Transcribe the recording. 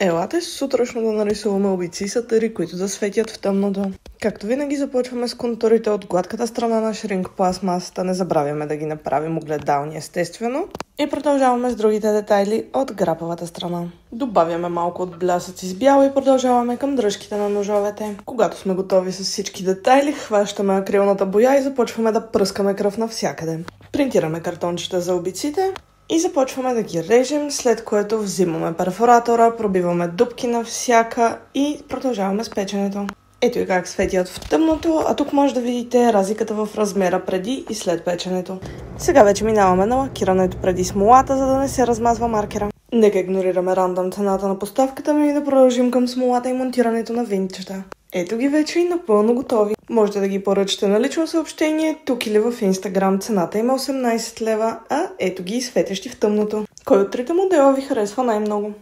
Елате сутрешно да нарисуваме обици и сатири, които да светят в тъмното. Както винаги започваме с контурите от гладката страна на шринк пластмасата, не забравяме да ги направим огледални естествено. И продължаваме с другите детайли от грапавата страна. Добавяме малко от блясъци с бяло и продължаваме към дръжките на ножовете. Когато сме готови с всички детайли, хващаме акрилната боя и започваме да пръскаме кръв навсякъде. Принтираме картончета за обиците и започваме да ги режем, след което взимаме перфоратора, пробиваме дупки на всяка и продължаваме с печенето. Ето и как светят в тъмното, а тук може да видите разликата в размера преди и след печенето. Сега вече минаваме на лакирането преди смолата, за да не се размазва маркера. Нека игнорираме рандъм цената на поставката ми и да продължим към смолата и монтирането на винтчета. Ето ги вече и напълно готови. Можете да ги поръчате на лично съобщение тук или в Instagram. Цената има 18 лева, а ето ги и светещи в тъмното. Кой от трите модела ви харесва най-много?